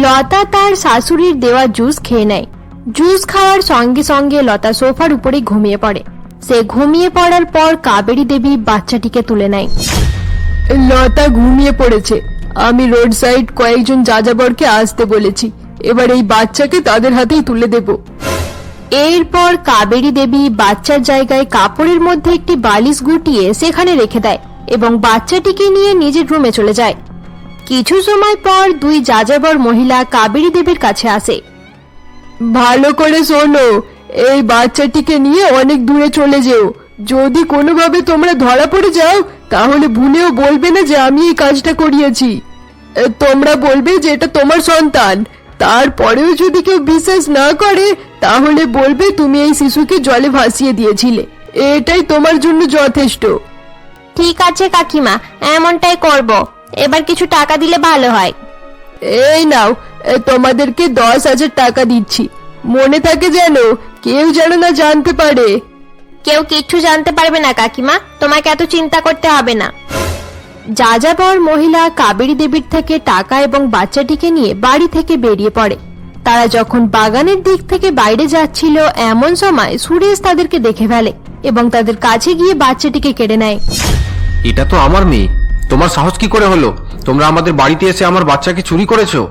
লতা তার শাশুড়ির দেওয়া জুস খেয়ে নেয়। জুস খাওয়ার সঙ্গে সঙ্গে লতা সোফার উপরে ঘুমিয়ে পড়ে। সে ঘুমিয়ে পড়ার পর কাবেরী দেবী বাচ্চাটিকে তুলে নেয়। লতা ঘুমিয়ে পড়েছে। আমি রোড সাইড কয়েকজন যাযাবরকে আসতে বলেছি, এবার এই বাচ্চাকে তাদের হাতেই তুলে দেব। এরপর কাবেরী দেবী বাচ্চার জায়গায় কাপড়ের মধ্যে একটি বালিশ গুটিয়ে সেখানে রেখে দেয় এবং বাচ্চাটিকে নিয়ে নিজের রুমে চলে যায়। কিছু সময় পর দুই যাযাবর মহিলা কাবেরী দেবীর কাছে আসে। ভালো করে শোনো, এই বাচ্চাটিকে নিয়ে অনেক দূরে চলে যেও। যদি কোনোভাবে তোমরা ধরা পড়ে যাও তাহলে ভুলেও বলবে না যে আমি এই কাজটা করিয়েছি। তোমরা বলবে যে এটা তোমার সন্তান। তারপরেও যদি কেউ বিশ্বাস না করে তাহলে বলবে তুমি এই শিশুকে জলে ভাসিয়ে দিয়েছিলে। এটাই তোমার জন্য যথেষ্ট। ঠিক আছে কাকিমা, এমনটাই করব। এবার কিছু টাকা দিলে ভালো হয়। এই নাও, তোমাদেরকে 10,000 টাকা দিচ্ছি। মনে থাকে যেন, কেউ যেন না জানতে পারে। কেউ কিচ্ছু জানতে পারবে না কাকিমা, তোমাকে এত চিন্তা করতে হবে না। যাযাবর মহিলা কাবেরী দেবীর থেকে টাকা এবং বাচ্চাটিকে নিয়ে বাড়ি থেকে বেরিয়ে পড়ে। তারা যখন বাগানের দিক থেকে বাইরে যাচ্ছিল এমন সময় সুরেশ তাদেরকে দেখে ফেলে এবং তাদের কাছে গিয়ে বাচ্চাটিকে কেড়ে নেয়। এটা তো আমার মেয়ে, তোমার সাহস কি করে হলো? তোমরা আমাদের বাড়িতে এসে আমার বাচ্চাকে চুরি করেছো?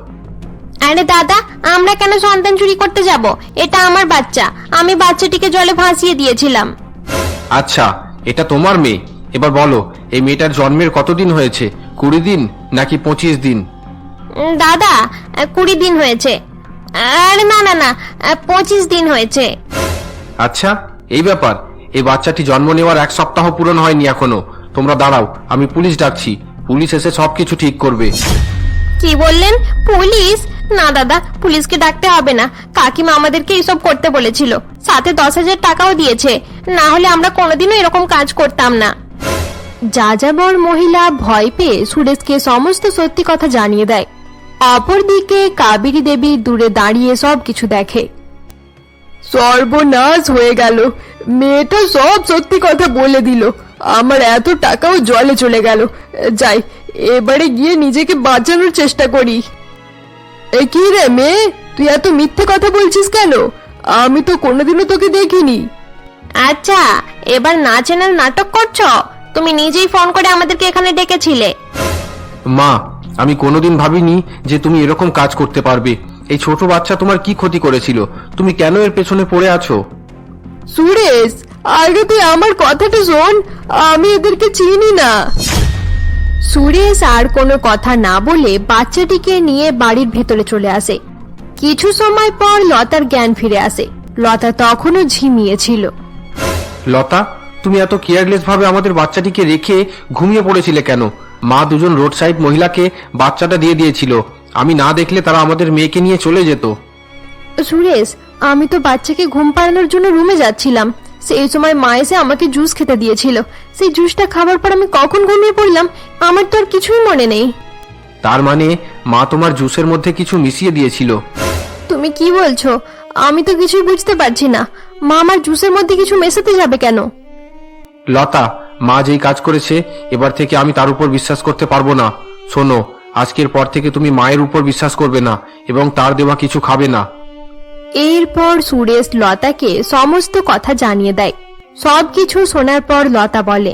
আরে দাদা, আমরা কেন সন্তান চুরি করতে যাব? এটা আমার বাচ্চা, আমি বাচ্চাটিকে জলে ভাসিয়ে দিয়েছিলাম। আচ্ছা, এটা তোমার মেয়ে। এবার বলো, এই মেয়েটার জন্মের কতদিন হয়েছে? 20 দিন নাকি 25 দিন? দাদা, 20 দিন হয়েছে। আরে না না না, 25 দিন হয়েছে। আচ্ছা, এই ব্যাপার। এই বাচ্চাটি জন্ম নেওয়ার 1 সপ্তাহ পূরণ হয়নি এখনো। তোমরা দাঁড়াও, আমি পুলিশ ডাকছি। পুলিশ এসে সবকিছু ঠিক করবে। কি বললেন? পুলিশ? না দাদা, পুলিশকে ডাকতে হবে না। কাকিমা আমাদেরকে এসব করতে বলেছিল, সাথে 10,000 টাকাও দিয়েছে। না হলে আমরা কোনোদিনও এরকম কাজ করতাম না। যাযাবর মহিলা ভয় পেয়ে সুরেশকে সমস্ত সত্যি কথা জানিয়ে দেয়। অপরদিকে কাবেরী দেবী দূরে দাঁড়িয়ে সবকিছু দেখে। সর্বনাশ হয়ে গেল। মেয়েটা সব সত্যি কথা বলে দিল। আমার এত টাকাও জলে চলে গেল। যাই, এবারে গিয়ে নিজেকে বাঁচানোর চেষ্টা করি। কি রে মেয়ে, তুই এত মিথ্যে কথা বলছিস কেন? আমি তো কোনোদিনও তোকে দেখিনি। আচ্ছা, এবার না চেনার নাটক করছো? তুমি নিজেই ফোন করে আমাদেরকে এখানে ডেকেছিলে। মা, আমি কোনোদিন ভাবিনি যে তুমি এরকম কাজ করতে পারবে। এই ছোট বাচ্চা তোমার কি ক্ষতি করেছিল? তুমি কেন এর পেছনে পড়ে আছো? সুরেশ, আগে তুই আমার কথাটা শোন। আমি এদেরকে চিনি না। সুরেশ আর কোনো কথা না বলে বাচ্চাটিকে নিয়ে বাড়ির ভেতরে চলে আসে। কিছু সময় পর লতার জ্ঞান ফিরে আসে। লতা তখনও ঝিমিয়েছিল। লতা, তুমি এত কেয়ারলেস ভাবে আমাদের বাচ্চাটিকে রেখে ঘুমিয়ে পড়েছিলে কেন? মা দুজন রোড সাইড মহিলাকে বাচ্চাটা দিয়ে দিয়েছিল। আমি না দেখলে তারা আমাদের মেয়েকে নিয়ে চলে যেত। সুরেশ, আমি তো বাচ্চাকে ঘুম পাড়ানোর জন্য রুমে যাচ্ছিলাম। সেই সময় মা এসে আমাকে জুস খেতে দিয়েছিল। সেই জুসটা খাবার পর আমি কখন ঘুমিয়ে পড়লাম আমার তো আর কিছুই মনে নেই। তার মানে মা তোমার জুসের মধ্যে কিছু মিশিয়ে দিয়েছিল? তুমি কি বলছো? আমি তো কিছুই বুঝতে পারছি না। মা আমার জুসের মধ্যে কিছু মেশাতে যাবে কেন? লতা, মা যেই কাজ করেছে এবার থেকে আমি তার উপর বিশ্বাস করতে পারবো না। শোনো, আজকের পর থেকে তুমি মায়ের উপর বিশ্বাস করবে না এবং তার দেওয়া কিছু খাবে না। এরপর সুরেশ লতাকে সমস্ত কথা জানিয়ে দেয়। সবকিছু শোনার পর লতা বলে,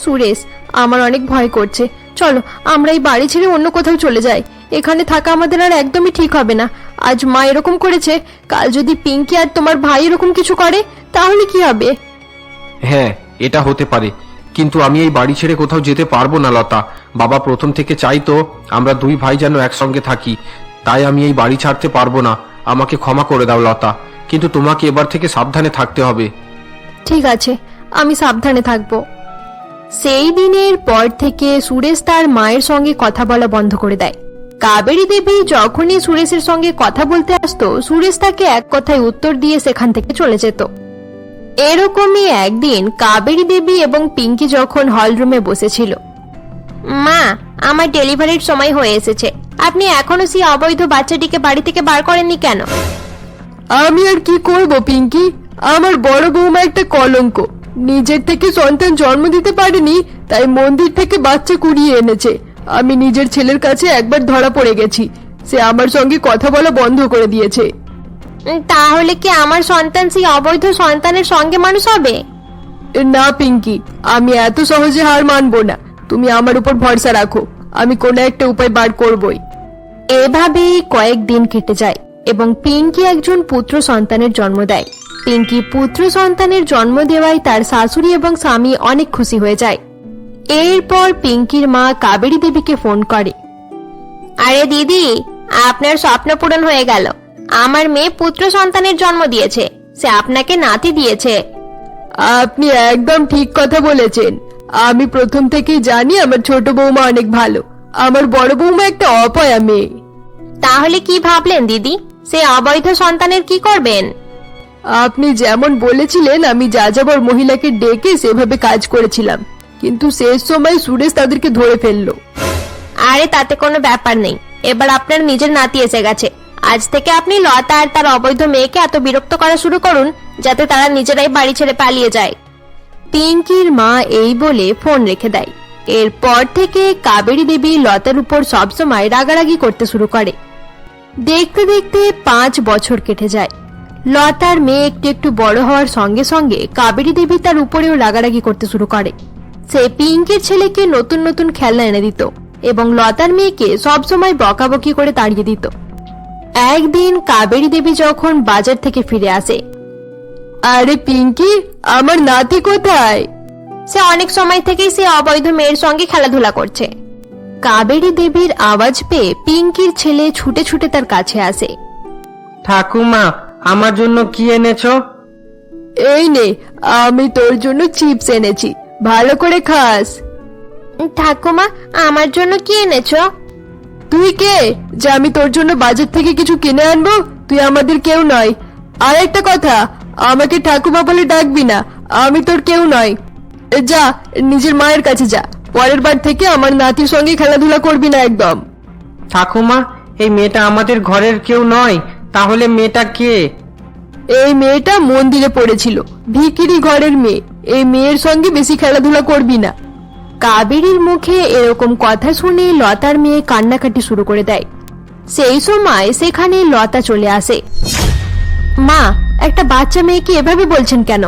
সুরেশ, আমার অনেক ভয় করছে। চলো আমরা এই বাড়ি ছেড়ে অন্য কোথাও চলে যাই। এখানে থাকা আমাদের আর একদমই ঠিক হবে না। আজ মা এরকম করেছে, কাল যদি পিঙ্কি আর তোমার ভাই এরকম কিছু করে তাহলে কি হবে? হ্যাঁ, এটা হতে পারে, কিন্তু আমি এই বাড়ি ছেড়ে কোথাও যেতে পারবো না লতা। বাবা প্রথম থেকে চাইতো আমরা 2 ভাই যেন একসঙ্গে থাকি, তাই আমি এই বাড়ি ছাড়তে পারবো না। আমাকে ক্ষমা করে দাও লতা, কিন্তু তোমাকে এবার থেকে সাবধানে থাকতে হবে। ঠিক আছে, আমি সাবধানে থাকবো। সেই দিনের পর থেকে সুরেশ তার মায়ের সঙ্গে কথা বলা বন্ধ করে দেয়। কাবেরী দেবী যখনই সুরেশের সঙ্গে কথা বলতে আসতো সুরেশ তাকে এক কথায় উত্তর দিয়ে সেখান থেকে চলে যেত। এরকমই একদিন কাবেরী দেবী এবং পিঙ্কি যখন হলরুমে বসেছিল। মা, আমার ডেলিভারির সময় হয়ে এসেছে। আপনি এখনো সেই অবৈধ বাচ্চাটিকে বাড়ি থেকে বার করেননি কেন? আমি আর কি করব পিঙ্কি, আমার বড় বৌমা একটা কলঙ্ক। নিজের থেকে সন্তান জন্ম দিতে পারেনি, তাই মন্দির থেকে বাচ্চা কুড়িয়ে এনেছে। আমি নিজের ছেলের কাছে একবার ধরা পড়ে গেছি। সে আমার সঙ্গে কথা বলা বন্ধ করে দিয়েছে। তাহলে কি আমার সন্তান সেই অবৈধ সন্তানের সঙ্গে মানুষ হবে? না পিঙ্কি, আমি এত সহজে হার মানবো না। তুমি আমার উপর ভরসা রাখো, আমি কোনো একটা উপায় বার করবই। এভাবেই কয়েকদিন কেটে যায় এবং পিঙ্কি একজন পুত্র সন্তানের জন্ম দেয়। পিঙ্কি পুত্র সন্তানের জন্ম দেওয়ায় তার শাশুড়ি এবং স্বামী অনেক খুশি হয়ে যায়। এরপর পিঙ্কির মা কাবেরী দেবীকে ফোন করে। আরে দিদি, আপনার স্বপ্ন পূরণ হয়ে গেল। আমার মেয়ে পুত্র সন্তানের জন্ম দিয়েছে, সে আপনাকে নাতি দিয়েছে। আপনি একদম ঠিক কথা বলেছেন। আমি প্রথম থেকেই জানি আমার ছোট বৌমা অনেক ভালো। আমার বড় বৌমা একটা অপয়া মেয়ে। তাহলে কি ভাবলেন দিদি, সে অবৈধ সন্তানের কি করবেন? আপনি যেমন বলেছিলেন আমি যাযাবর মহিলাকে ডেকে সেভাবে কাজ করেছিলাম, কিন্তু শেষ সময় সুরেশ তাদেরকে ধরে ফেললো। আরে তাতে কোনো ব্যাপার নেই, এবার আপনার নিজের নাতি এসে গেছে। আজ থেকে আপনি লতা আর তার অবৈধ মেয়েকে এত বিরক্ত করা শুরু করুন যাতে তারা নিজেরাই বাড়ি ছেড়ে পালিয়ে যায়। পিঙ্কির মা এই বলে ফোন রেখে দেয়। এরপর থেকে কাবেরী দেবী লতার উপর সবসময় রাগারাগি করতে শুরু করে। দেখতে দেখতে 5 বছর কেটে যায়। লতার মেয়ে একটু একটু বড় হওয়ার সঙ্গে সঙ্গে কাবেরী দেবী তার উপরেও রাগারাগি করতে শুরু করে। সে পিঙ্কির ছেলেকে নতুন নতুন খেলনা এনে দিত এবং লতার মেয়েকে সবসময় বকাবকি করে তাড়িয়ে দিত। একদিন কাবেরী দেবী যখন বাজার থেকে ফিরে আসে। আরে পিঙ্কি, আমার নাতি কোথায়? সে অনেক সময় থেকেই সে অবৈধ মেয়ের সঙ্গে খেলাধুলা করছে। কাবেরী দেবীর আওয়াজ পেয়ে পিঙ্কির ছেলে ছুটে ছুটে তার কাছে আসে। ঠাকুমা, আমার জন্য কি এনেছো? এই নে, আমি তোর জন্য চিপস এনেছি, ভালো করে খাস। ঠাকুমা, আমার জন্য কি এনেছো? তুই কে যে আমি তোর জন্য বাজার থেকে কিছু কিনে আনবো? তুই আমাদের কেউ নয়। আর একটা কথা, আমাকে ঠাকুমা বলে ডাকবি না, আমি তোর কেউ নয়। যা নিজের মায়ের কাছে যা, পরের বার থেকে আমার নাতির সঙ্গে খেলাধুলা করবি না একদম। ঠাকুমা, এই মেয়েটা আমাদের ঘরের কেউ নয়, তাহলে মেয়েটা কে? এই মেয়েটা মন্দিরে পড়েছিল, ভিখিরি ঘরের মেয়ে। এই মেয়ের সঙ্গে বেশি খেলাধুলা করবি না। কাবেরীর মুখে এরকম কথা শুনে লতার মেয়ে কান্নাকাটি শুরু করে দেয়। সেই সময় সেখানে লতা চলে আসে। মা, একটা বাচ্চা মেয়েকে এভাবে বলছেন কেন?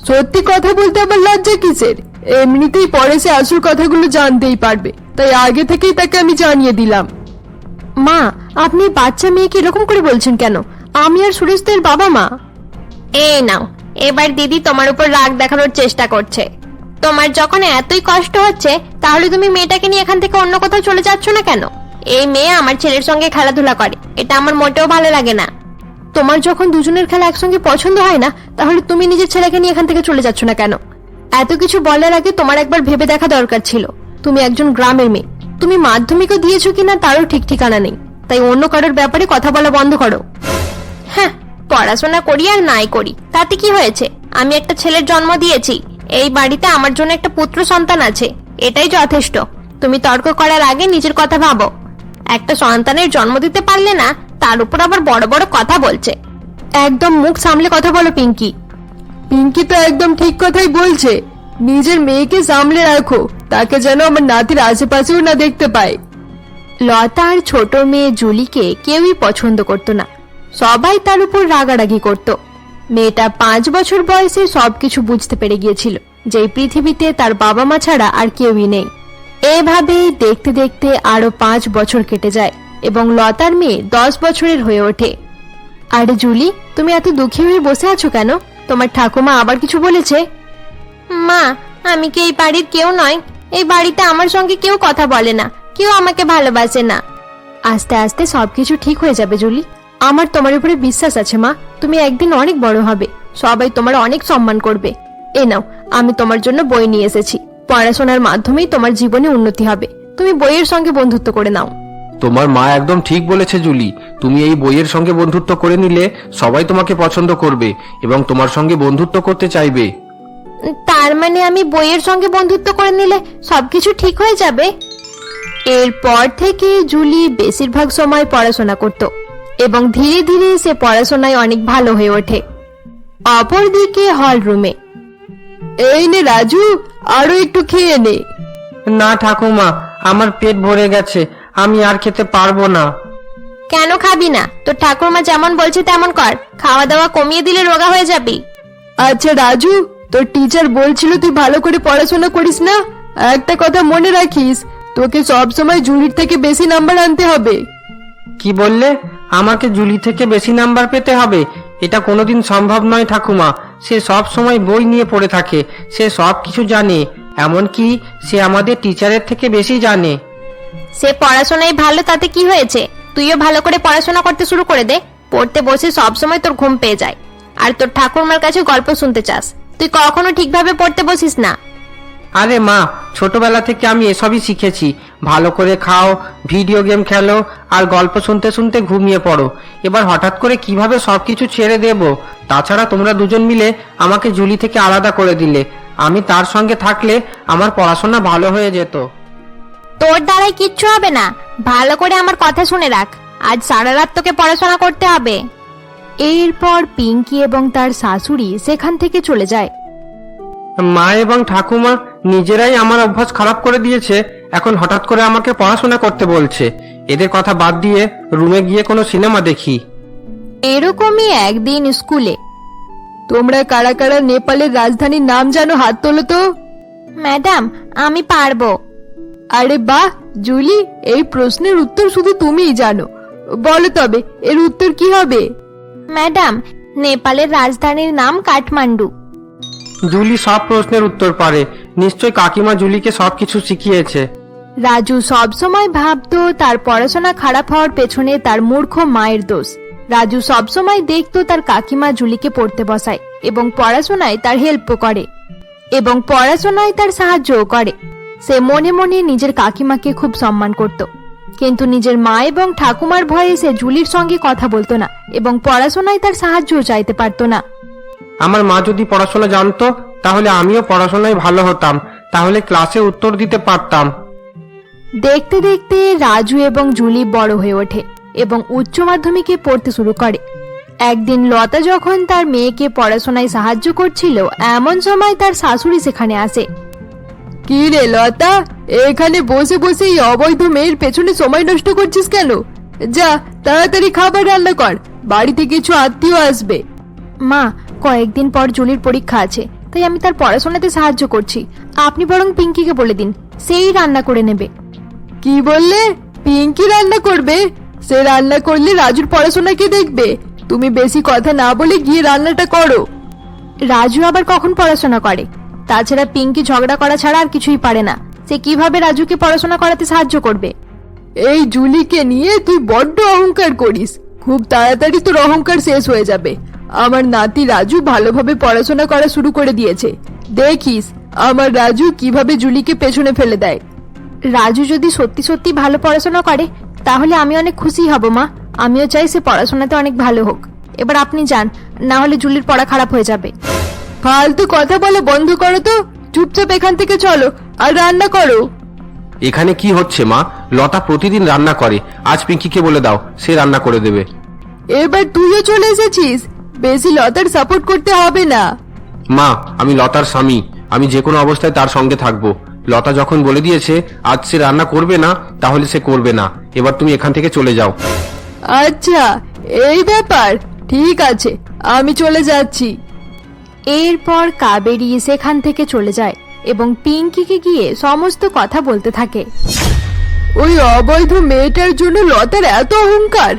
সত্যি কথা বলতে আবার লজ্জা কিসের? এমনিতেই পরে সে আসল কথাগুলো জানতেই পারবে, তাই আগে থেকেই তাকে আমি জানিয়ে দিলাম। মা, আপনি বাচ্চা মেয়েকে এরকম করে বলছেন কেন? আমি আর সুরেশদের বাবা মা। এই নাও, এবার দিদি তোমার উপর রাগ দেখানোর চেষ্টা করছে। তোমার যখন এতই কষ্ট হচ্ছে তাহলে তুমি মেয়েটাকে নিয়ে এখান থেকে অন্য কোথাও চলে যাচ্ছ না কেন? এই মেয়ে আমার ছেলের সঙ্গে খেলাধুলা করে, এটা আমার মোটেও ভালো লাগে না। তোমার যখন দুজনের খেলা একসঙ্গে পছন্দ হয় না, তাহলে তুমি নিজের ছেলেকে নিয়ে এখান থেকে চলে যাচ্ছ না কেন? এত কিছু বলার আগে তোমার একবার ভেবে দেখা দরকার ছিল। তুমি একজন গ্রামের মেয়ে, তুমি মাধ্যমিকও দিয়েছো কিনা তারও ঠিক ঠিকানা নেই, তাই অন্য কারোর ব্যাপারে কথা বলা বন্ধ করো। হ্যাঁ, পড়াশোনা করি আর নাই করি তাতে কি হয়েছে? আমি একটা ছেলের জন্ম দিয়েছি, এই বাড়িতে আমার জন্য একটা পুত্র সন্তান আছে, এটাই যথেষ্ট। তুমি তর্ক করার আগে নিজের কথা ভাবো। একটা সন্তানের জন্ম দিতে পারলে না, তার উপর আবার বড় বড় কথা বলছে। একদম মুখ সামলে কথা বলো পিঙ্কি। পিঙ্কি তো একদম ঠিক কথাই বলছে। নিজের মেয়েকে সামলে রাখো, তাকে যেন আমার নাতির আশেপাশেও না দেখতে পায়। লতার ছোট মেয়ে জুলিকে কেউই পছন্দ করত না, সবাই তার উপর রাগারাগি করত। মেয়েটা 5 বছর বয়সে সবকিছু বুঝতে পেরে গিয়েছিল যে এই পৃথিবীতে তার বাবা মা ছাড়া আর কেউই নেই। এভাবেই দেখতে দেখতে আরো 5 বছর কেটে যায় এবং লতার মেয়ে 10 বছরের হয়ে ওঠে। আরে জুলি, তুমি এত দুঃখী হয়ে বসে আছো কেন? তোমার ঠাকুমা আবার কিছু বলেছে? মা, আমি কি এই বাড়ির কেউ নয়? এই বাড়িতে আমার সঙ্গে কেউ কথা বলে না, কেউ আমাকে ভালোবাসে না। আস্তে আস্তে সবকিছু ঠিক হয়ে যাবে জুলি, আমার তোমার উপরে বিশ্বাস আছে মা। তুমি একদিন অনেক বড় হবে, সবাই তোমার অনেক সম্মান করবে। এ নাও, আমি তোমার জন্য বই নিয়ে এসেছি। পড়াশোনার মাধ্যমেই তোমার জীবনে উন্নতি হবে, তুমি বইয়ের সঙ্গে বন্ধুত্ব করে নাও। তোমার মা একদম ঠিক বলেছে জুলি, তুমি এই বইয়ের সঙ্গে বন্ধুত্ব করে নিলে সবাই তোমাকে পছন্দ করবে এবং তোমার সঙ্গে বন্ধুত্ব করতে চাইবে। তার মানে আমি বইয়ের সঙ্গে বন্ধুত্ব করে নিলে সবকিছু ঠিক হয়ে যাবে? এরপর থেকে জুলি বেশিরভাগ সময় পড়াশোনা করত এবং ধীরে ধীরে সে পড়াশোনায় অনেক ভালো হয়ে ওঠে। অপরদিকে হল রুমে। এই নে রাজু, আরো একটু খেয়ে নে। না ঠাকুমা, আমার পেট ভরে গেছে, আমি আর খেতে পারবো না। কেন খাবি না? তোর ঠাকুরমা যেমন বলছে তেমন কর, খাওয়া দাওয়া কমিয়ে দিলে রোগা হয়ে যাবি। আচ্ছা রাজু, তোর টিচার বলছিল তুই ভালো করে পড়াশোনা করিস না। একটা কথা মনে রাখিস, তোকে সব সময় জুলির থেকে বেশি নাম্বার আনতে হবে। কি বললে? আমাকে জুলি থেকে বেশি নাম্বার পেতে হবে? এটা কোনোদিন সম্ভব নয় ঠাকুমা। সে সব সময় বই নিয়ে পড়ে থাকে, সে সব কিছু জানে, এমনকি সে আমাদের টিচারের থেকে বেশি জানে। সে পড়াশোনায় ভালো, তাতে কি হয়েছে? তুইও ভালো করে পড়াশোনা করতে শুরু করে দে। পড়তে বসে সবসময় তোর ঘুম পেয়ে যায়, আর তোর ঠাকুরমার কাছে গল্প শুনতে চাস। তুই কখনো ঠিকভাবে পড়তে বসিস না। আরে মা, ছোটবেলা থেকে আমি এসবই শিখেছি। ভালো করে খাও, ভিডিও গেম খেলো, আর গল্প শুনতে শুনতে ঘুমিয়ে পড়ো। এবার হঠাৎ করে কিভাবে সবকিছু ছেড়ে দেব? তাছাড়া তোমরা দুজন মিলে আমাকে জুলি থেকে আলাদা করে দিলে। আমি তার সঙ্গে থাকলে আমার পড়াশোনা ভালো হয়ে যেত। তোর দ্বারাই কিচ্ছু হবে না। ভালো করে আমার কথা শুনে রাখ, আজ সারা রাত তোকে পড়াশোনা করতে হবে। এরপর পিঙ্কি এবং তার শাশুড়ি সেখান থেকে চলে যায়। মা এবং ঠাকুমা নিজেরাই আমার অভ্যাস খারাপ করে দিয়েছে, এখন হঠাৎ করে আমাকে পড়াশোনা করতে বলছে। এদের কথা বাদ দিয়ে রুমে গিয়ে কোনো সিনেমা দেখি। এরকমই একদিন স্কুলে। তোমরা কারা কারা নেপালের রাজধানীর নাম জানো? হাত তোলো তো। ম্যাডাম, আমি পারবো। আরে বাহ জুলি, এই প্রশ্নের উত্তর শুধু তুমিই জানো। বলো তবে এর উত্তর কি হবে? ম্যাডাম, নেপালের রাজধানীর নাম কাঠমান্ডু। জুলি সব প্রশ্নের উত্তর পারে, নিশ্চয় কাকিমা জুলিকে সবকিছু শিখিয়েছে। রাজু সবসময় ভাবতো তার পড়াশোনা খারাপ হওয়ার পেছনে তার মূর্খ মায়ের দোষ। রাজু সবসময় দেখতো তার কাকিমা জুলিকে পড়তে বসায় এবং পড়াশোনায় তার হেল্পও করে এবং পড়াশোনায় তার সাহায্যও করে। সে মনে মনে নিজের কাকিমাকে খুব সম্মান করত, কিন্তু নিজের মা এবং ঠাকুমার ভয়ে সে জুলির সঙ্গে কথা বলতো না এবং পড়াশোনায় তার সাহায্যও চাইতে পারতো না। আমার মা যদি পড়াশোনা জানতো তাহলে আমিও পড়াশোনায় ভালো হতাম, তাহলে ক্লাসে উত্তর দিতে পারতাম। দেখতে দেখতে রাজু এবং জুলি বড় হয়ে ওঠে এবং উচ্চ মাধ্যমিকে পড়তে শুরু করে। একদিন লতা যখন তার মেয়েকে পড়াশোনায় সাহায্য করছিল, এমন সময় তার শাশুড়ি সেখানে আসে। কি রে লতা, এখানে বসে বসে এই অবৈধ মেয়ের পেছনে সময় নষ্ট করছিস কেন? যা তাড়াতাড়ি খাবার রান্না কর, বাড়িতে কিছু আত্মীয় আসবে। মা, কয়েকদিন পর জুলির পরীক্ষা আছে, তাই আমি তার পড়াশোনাতে সাহায্য করছি। আপনি বরং পিঙ্কিকে বলে দিন, সেই রান্না করে নেবে। কি বললে? পিঙ্কি রান্না করবে? সে রান্না করলে রাজুর পড়াশোনা কে দেখবে? তুমি বেশি কথা না বলে গিয়ে রান্নাটা করো। রাজু আবার কখন পড়াশোনা করে? তাছাড়া পিঙ্কি ঝগড়া করা ছাড়া আর কিছুই পারে না। সে কিভাবে রাজুকে পড়াশোনা করাতে সাহায্য করবে? এই জুলিকে নিয়ে তুই বড্ড অহংকার করিস। খুব তাড়াতাড়ি তোর অহংকার শেষ হয়ে যাবে। আমার নাতি রাজু ভালোভাবে পড়াশোনা করা শুরু করে দিয়েছে। দেখিস আমার রাজু কিভাবে জুলিকে পেছনে ফেলে দেয়। রাজু যদি সত্যি সত্যি ভালো পড়াশোনা করে তাহলে আমি অনেক খুশি হব মা। আমিও চাই সে পড়াশোনাতে অনেক ভালো হোক। এবার আপনি যান, না হলে জুলির পড়া খারাপ হয়ে যাবে। ফালতু কথা বলা বন্ধ করো তো, চুপচাপ এখান থেকে চলো আর রান্না করো। এখানে কি হচ্ছে মা? লতা প্রতিদিন রান্না করে, আজ পিঙ্কিকে বলে দাও, সে রান্না করে দেবে। এবার তুইও চলে এসেছিস, বেশি লতার সাপোর্ট করতে হবে না। মা, আমি লতার স্বামী, আমি যে কোনো অবস্থায় তার সঙ্গে থাকবো। লতা যখন বলে দিয়েছে আজ সে রান্না করবে না, তাহলে সে করবে না। এবার তুমি এখান থেকে চলে যাও। আচ্ছা এই ব্যাপার, ঠিক আছে আমি চলে যাচ্ছি। এরপর কাবেরী সেখান থেকে চলে যায় এবং পিঙ্কিকে গিয়ে সমস্ত কথা বলতে থাকে। ওই অবৈধ মেয়েটার জন্য লতার এত অহংকার।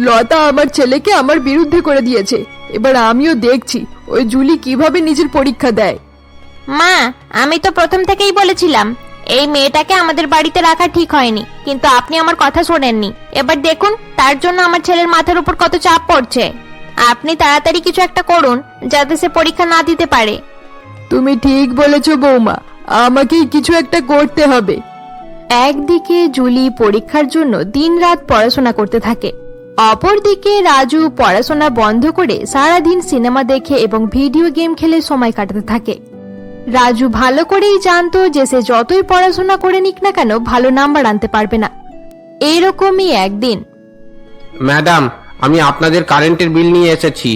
লতা আমার ছেলেকে আমার বিরুদ্ধে করে দিয়েছে। এবার আমিও দেখছি ওই জুলি কিভাবে নিজের পরীক্ষা দেয়। মা, আমি তো প্রথম থেকেই বলেছিলাম এই মেয়েটাকে আমাদের বাড়িতে রাখা ঠিক হয়নি, কিন্তু আপনি আমার কথা শোনেননি। এবার দেখুন তার জন্য আমার ছেলের মাথার উপর কত চাপ পড়ছে। আপনি তাড়াতাড়ি কিছু একটা করুন যাতে সে পরীক্ষা না দিতে পারে। তুমি ঠিক বলেছ বৌমা, আমাকেই কিছু একটা করতে হবে। একদিকে জুলি পরীক্ষার জন্য দিনরাত পড়াশোনা করতে থাকে, অপরদিকে রাজু পড়াশোনা বন্ধ করে সারাদিন সিনেমা দেখে এবং ভিডিও গেম খেলে সময় কাটাতে থাকে। রাজু ভালো করেই জানতো যে সে যতই পড়াশোনা করে নিক না কেন ভালো নাম্বার আনতে পারবে না। এরকমই একদিন। ম্যাডাম, আমি আপনাদের কারেন্টের বিল নিয়ে এসেছি।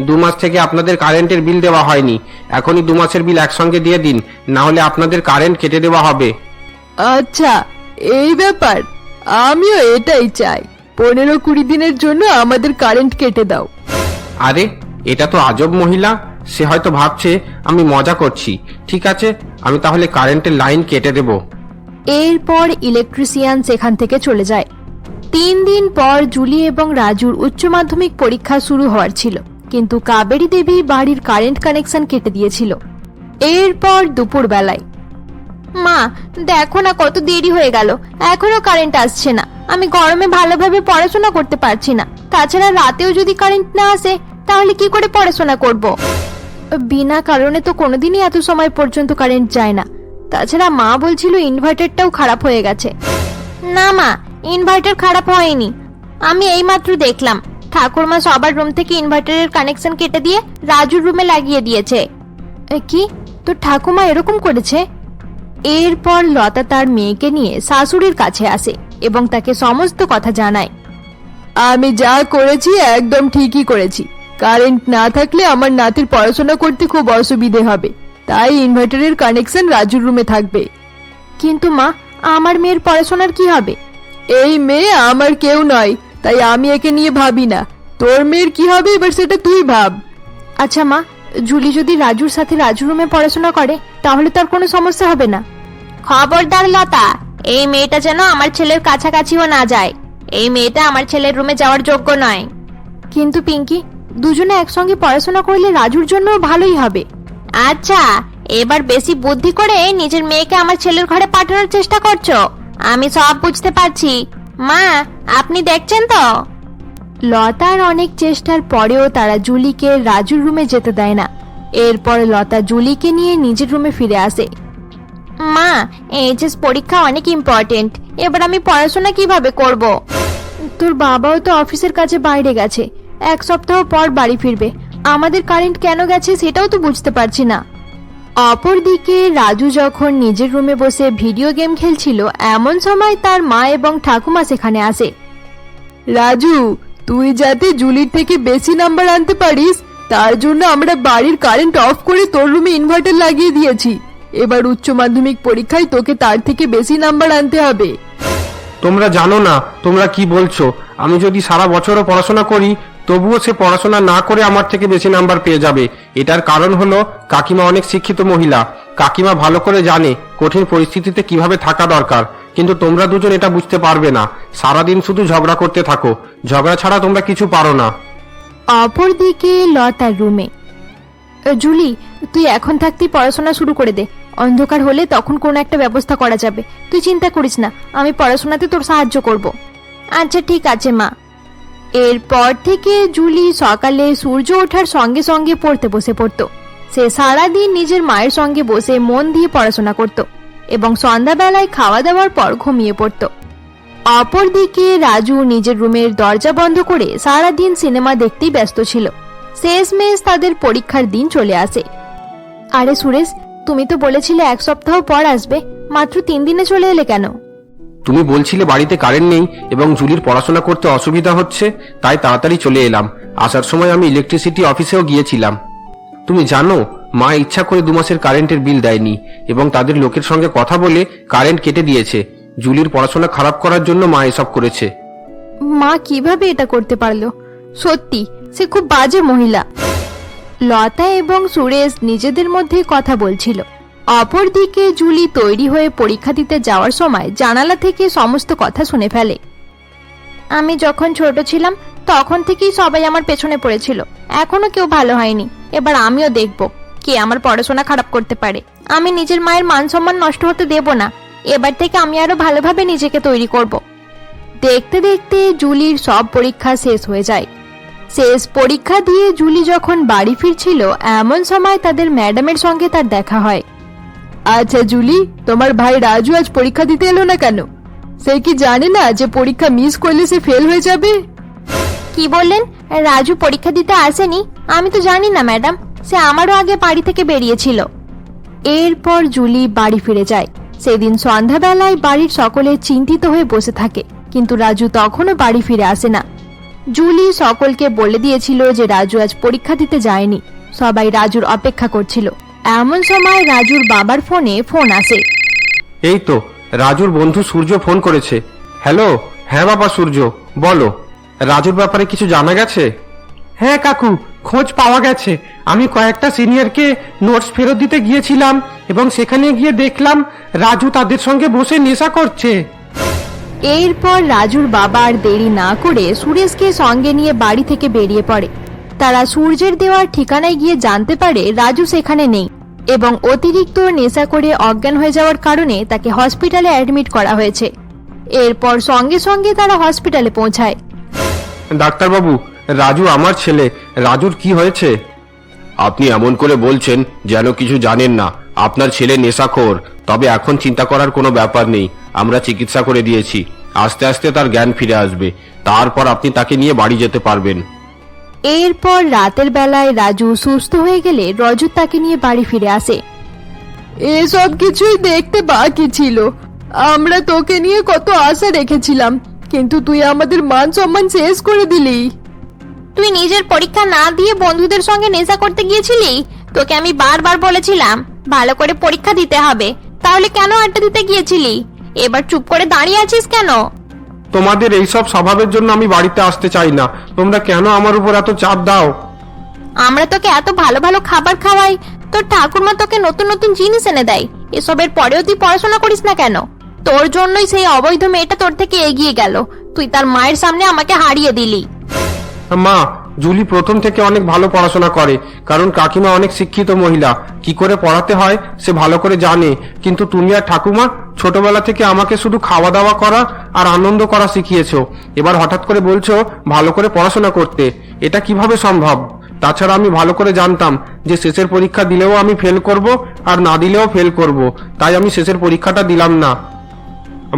2 মাস থেকে আপনাদের কারেন্টের বিল দেওয়া হয়নি। এখনই 2 মাসের বিল একসঙ্গে দিয়ে দিন, না হলে আপনাদের কারেন্ট কেটে দেওয়া হবে। আচ্ছা এই ব্যাপার, আমিও এটাই চাই। 15-20 দিনের জন্য আমাদের কারেন্ট কেটে দাও। আরে এটা তো আজব মহিলা, সে হয়তো ভাবছে আমি মজা করছি। ঠিক আছে, আমি তাহলে কারেন্টের লাইন কেটে দেব। এরপর ইলেকট্রিশিয়ান সেখান থেকে চলে যায়। 3 দিন পর জুলি এবং রাজুর উচ্চ মাধ্যমিক পরীক্ষা শুরু হওয়ার ছিল, কিন্তু কাবেরী দেবী বাড়ির কারেন্ট কানেকশন কেটে দিয়েছিল। এরপর দুপুর বেলায়, মা দেখো না কত দেরি হয়ে গেল, এখনো কারেন্ট আসছে না। আমি গরমে ভালোভাবে পড়াশোনা করতে পারছি না। তাছাড়া রাতেও যদি কারেন্ট না আসে তাহলে কি করে পড়াশোনা করব? বিনা কারণে তো কোনোদিনই এত সময় পর্যন্ত কারেন্ট যায় না। তাছাড়া মা বলছিল ইনভার্টারটাও খারাপ হয়ে গেছে। না মা, ইনভার্টার খারাপ হয়নি। আমি এইমাত্র দেখলাম ঠাকুরমা সবার রুম থেকে ইনভার্টারের কানেকশন কেটে দিয়ে রাজুর রুমে লাগিয়ে দিয়েছে। কি, তোর ঠাকুমা এরকম করেছে? এরপর লতা তার মেয়েকে নিয়ে শাশুড়ির কাছে আসে এবং তাকে সমস্ত কথা জানায়। আমি যা করেছি একদম ঠিকই করেছি। কারেন্ট না থাকলে আমার নাতির পড়াশোনা করতে খুব অসুবিধে হবে, তাই ইনভার্টারের কানেকশন রাজুর রুমে থাকবে। কিন্তু মা, আমার মেয়ের পড়াশোনার কি হবে? এই মেয়ে আমার কেউ নয়, তাই আমি একে নিয়ে ভাবি না। তোর মেয়ের কি হবে এবার সেটা তুই ভাব। আচ্ছা মা, জুলি যদি রাজুর সাথে রাজুর রুমে পড়াশোনা করে তাহলে তার কোনো সমস্যা হবে না? খবরদার লতা, এই মেয়েটা যেন আমার ছেলের কাছাকাছিও না যায়। এই মেয়েটা আমার ছেলের রুমে যাওয়ার যোগ্য নয়। কিন্তু পিঙ্কি, দুজনে একসঙ্গে পড়াশোনা করলে রাজুর জন্য ভালোই হবে। আচ্ছা, এবার বেশি বুদ্ধি করে নিজের মেয়েকে আমার ছেলের ঘরে পাঠানোর চেষ্টা করছো। আমি সব বুঝতে পারছি। মা, আপনি দেখছেন তো? লতার অনেক চেষ্টার পরেও তারা জুলিকে রাজুর রুমে যেতে দেয় না। এরপর লতা জুলিকে নিয়ে নিজের রুমে ফিরে আসে। মা, এইচএস পরীক্ষা অনেক ইম্পর্টেন্ট, এবার আমি পড়াশোনা কিভাবে করব? তোর বাবাও তো অফিসের কাছে বাইরে গেছে, 1 সপ্তাহ পর বাড়ি ফিরবে। আমাদের কারেন্ট কেন গেছে সেটাও তো বুঝতে পারছি না। অপরদিকে রাজু যখন নিজের রুমে বসে ভিডিও গেম খেলছিল, এমন সময় তার মা এবং ঠাকুমা সেখানে আসে। রাজু, তুই যাতে জুলির থেকে বেশি নাম্বার আনতে পারিস তার জন্য আমরা বাড়ির কারেন্ট অফ করে তোর রুমে ইনভার্টার লাগিয়ে দিয়েছি। এবার উচ্চ মাধ্যমিক পরীক্ষায় তোকে তার থেকে বেশি নাম্বার আনতে হবে। তোমরা জানো না তোমরা কি বলছো। আমি যদি সারা বছরও পড়াশোনা করি তবুও সে পড়াশোনা না করে আমার থেকে বেশি নাম্বার পেয়ে যাবে। এটার কারণ হলো কাকিমা অনেক শিক্ষিত মহিলা। কাকিমা ভালো করে জানে কঠিন পরিস্থিতিতে কিভাবে থাকা দরকার, কিন্তু তোমরা দুজন এটা বুঝতে পারবে না। সারাদিন শুধু ঝগড়া করতে থাকো, ঝগড়া ছাড়া তোমরা কিছু পারো না। অপরদিকে লতার রুমে, জুলি তুই এখন থাকতেই পড়াশোনা শুরু করে দে। অন্ধকার হলে তখন কোনো একটা ব্যবস্থা করা যাবে। তুই চিন্তা করিস না, আমি পড়াশোনাতে তোর সাহায্য করব। আচ্ছা ঠিক আছে মা। এরপর থেকে জুলি সকালে সূর্য ওঠার সঙ্গে সঙ্গে পড়তে বসে পড়ত। সে সারাদিন নিজের মায়ের সঙ্গে বসে মন দিয়ে পড়াশোনা করত এবং সন্ধ্যাবেলায় খাওয়া দাওয়ার পর ঘুমিয়ে পড়ত। অপরদিকে রাজু নিজের রুমের দরজা বন্ধ করে সারাদিন সিনেমা দেখতেই ব্যস্ত ছিল। শেষমেশ তাদের পরীক্ষার দিন চলে আসে। আরে সুরেশ, তুমি তো বলেছিলে 1 সপ্তাহ পর আসবে, মাত্র 3 দিনে চলে এলে কেন? তুমি বলছিলে বাড়িতে কারেন্ট নেই এবং জুলির পড়াশোনা করতে অসুবিধা হচ্ছে, তাই তাড়াতাড়ি চলে এলাম। আসার সময় আমি ইলেকট্রিসিটি অফিসেও গিয়েছিলাম। তুমি জানো মা ইচ্ছা করে 2 মাসের কারেন্টের বিল দেয়নি এবং তাদের লোকের সঙ্গে কথা বলে কারেন্ট কেটে দিয়েছে। জুলির পড়াশোনা খারাপ করার জন্য মা এসব করেছে। মা কিভাবে এটা করতে পারলো? সত্যি সে খুব বাজে মহিলা। লতা এবং সুরেশ নিজেদের মধ্যে কথা বলছিল। অপরদিকে জুলি তৈরি হয়ে পরীক্ষা দিতে যাওয়ার সময় জানালা থেকে সমস্ত কথা শুনে ফেলে। আমি যখন ছোট ছিলাম তখন থেকেই সবাই আমার পেছনে পড়েছিল, এখনো কেউ ভালো হয়নি। এবার আমিও দেখব কে আমার পড়াশোনা খারাপ করতে পারে। আমি নিজের মায়ের মান সম্মান নষ্ট হতে দেব না। এবার থেকে আমি আরো ভালোভাবে নিজেকে তৈরি করব। দেখতে দেখতে জুলির সব পরীক্ষা শেষ হয়ে যায়। শেষ পরীক্ষা দিয়ে জুলি যখন বাড়ি ফিরছিল, এমন সময় তাদের ম্যাডামের সঙ্গে তার দেখা হয়। আচ্ছা জুলি, তোমার ভাই রাজু আজ পরীক্ষা দিতে এলো না কেন? সে কি জানে না যে পরীক্ষা মিস করলে সে ফেল হয়ে যাবে? কি বললেন? রাজু পরীক্ষা দিতে আসেনি? আমি তো জানি না ম্যাডাম, সে আমারও আগে বাড়ি থেকে বেরিয়েছিল। এরপর জুলি বাড়ি ফিরে যায়। সেদিন সন্ধ্যাবেলায় বাড়ির সকলে চিন্তিত হয়ে বসে থাকে, কিন্তু রাজু তখনও বাড়ি ফিরে আসে না। জুলি সকলকে বলে দিয়েছিল যে রাজু আজ পরীক্ষা দিতে যায়নি। সবাই রাজুর অপেক্ষা করছিল। এমন সময় রাজুর বাবার ফোনে ফোন আসে। এই তো রাজুর বন্ধু সূর্য ফোন করেছে। হ্যালো, হ্যাঁ বাবা সূর্য, বলো, রাজুর ব্যাপারে কিছু জানা গেছে? হ্যাঁ কাকু, খোঁজ পাওয়া গেছে। আমি কয়েকটা সিনিয়রকে নোটস ফেরত দিতে গিয়েছিলাম এবং সেখানে গিয়ে দেখলাম রাজু তাদের সঙ্গে বসে নেশা করছে। এরপর রাজুর বাবা আর দেরি না করে সুরেশকে সঙ্গে নিয়ে বাড়ি থেকে বেরিয়ে পড়ে। তারা সূর্যের দেওয়ার ঠিকানায় গিয়ে জানতে পারে রাজু সেখানে নেই এবং অতিরিক্ত নেশা করে অজ্ঞান হয়ে যাওয়ার কারণে তাকে হসপিটালে অ্যাডমিট করা হয়েছে। এরপর সঙ্গে সঙ্গে তারা হসপিটালে পৌঁছায়। ডাক্তারবাবু, রাজু আমার ছেলে। রাজুর কি হয়েছে? আপনি এমন করে বলছেন যেন কিছু জানেন না। আপনার ছেলে নেশাখোর, তবে এখন চিন্তা করার কোনো ব্যাপার নেই। আমরা চিকিৎসা করে দিয়েছি, আস্তে আস্তে তার জ্ঞান ফিরে আসবে, তারপর আপনি তাকে নিয়ে বাড়ি যেতে পারবেন। এরপর রাতের বেলায় রাজু সুস্থ হয়ে গেলে রজত তাকে নিয়ে বাড়ি ফিরে আসে। এসব কিছুই দেখতে বাকি ছিল। আমরা তোকে নিয়ে কত আশা রেখেছিলাম, কিন্তু তুই আমাদের মান সম্মান শেষ করে দিলি। তুই নিজের পরীক্ষা না দিয়ে বন্ধুদের সঙ্গে নেশা করতে গিয়েছিলি। তোকে আমি বারবার বলেছিলাম ভালো করে পরীক্ষা দিতে হবে, তাহলে কেন আড্ডা দিতে গিয়েছিলি? এবার চুপ করে দাঁড়িয়ে আছিস কেন? তোমাদের এইসব স্বভাবের জন্য আমি বাড়িতে আসতে চাই না। তোমরা কেন আমার উপর এত চাপ দাও? আমরা তোকে এত ভালো ভালো খাবার খাওয়াই, তোর ঠাকুরমা তোকে নতুন নতুন জিনিস এনে দেয়, এসবের পরেও তুই পড়াশোনা করিস না কেন? তোর জন্যই সেই অবৈধ মেয়েটা তোর থেকে এগিয়ে গেল, তুই তার মায়ের সামনে আমাকে হারিয়ে দিলি। মা, জুলি প্রথম থেকে অনেক ভালো পড়াশোনা করে, কারণ কাকিমা অনেক শিক্ষিত মহিলা, কি করে পড়াতে হয় সে ভালো করে জানে। কিন্তু তুমি আর ঠাকুমা ছোটবেলা থেকে আমাকে শুধু খাওয়া দাওয়া করা আর আনন্দ করা শিখিয়েছো, এবার হঠাৎ করে বলছো ভালো করে পড়াশোনা করতে। এটা কিভাবে সম্ভব? তাছাড়া আমি ভালো করে জানতাম যে শেষের পরীক্ষা দিলেও আমি ফেল করব আর না দিলেও ফেল করব, তাই আমি শেষের পরীক্ষাটা দিলাম না।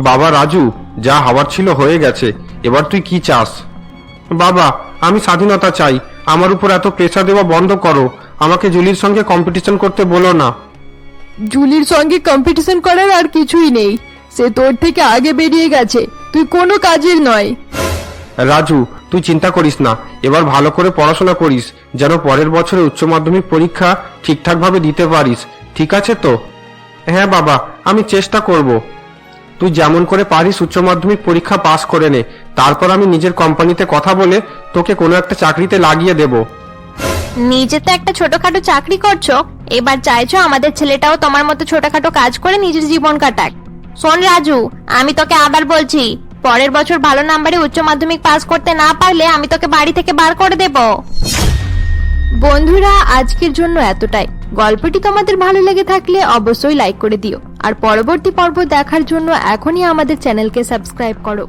বাবা রাজু, যা হওয়ার ছিল হয়ে গেছে, এবার তুই কি চাস? বাবা, আমি স্বাধীনতা চাই। আমার উপর এত প্রেসার দেওয়া বন্ধ করো। আমাকে জুলির সঙ্গে কম্পিটিশন করতে বলো না। জুলির সঙ্গে কম্পিটিশন করার আর কিছুই নেই, সে তোর থেকে আগে বেরিয়ে গেছে, তুই কোনো কাজের নয়। রাজু, তুই চিন্তা করিস না, এবার ভালো করে পড়াশোনা করিস, যেন পরের বছরে উচ্চ মাধ্যমিক পরীক্ষা ঠিকঠাক ভাবে দিতে পারিস। ঠিক আছে তো? হ্যাঁ বাবা, আমি চেষ্টা করব। তুই যেমন করে পারিস উচ্চ মাধ্যমিক পরীক্ষা পাস করে নে, তারপর আমি নিজের কোম্পানিতে কথা বলে তোকে কোনো একটা চাকরিতে লাগিয়ে দেব। নিজে তো একটা ছোটখাটো চাকরি করছো, এবার চাইছো আমাদের ছেলেটাও তোমার মতো ছোটখাটো কাজ করে নিজের জীবন কাটাক। শোন রাজু, আমি তোকে আবার বলছি, পরের বছর ভালো নাম্বারে উচ্চ মাধ্যমিক পাস করতে না পারলে আমি তোকে বাড়ি থেকে বার করে দেব। বন্ধুরা, আজকের জন্য এতটাই। গল্পটি তোমাদের ভালো লেগে থাকলে অবশ্যই লাইক করে দিও, আর পরবর্তী পর্ব দেখার জন্য এখনই আমাদের চ্যানেলকে সাবস্ক্রাইব করো।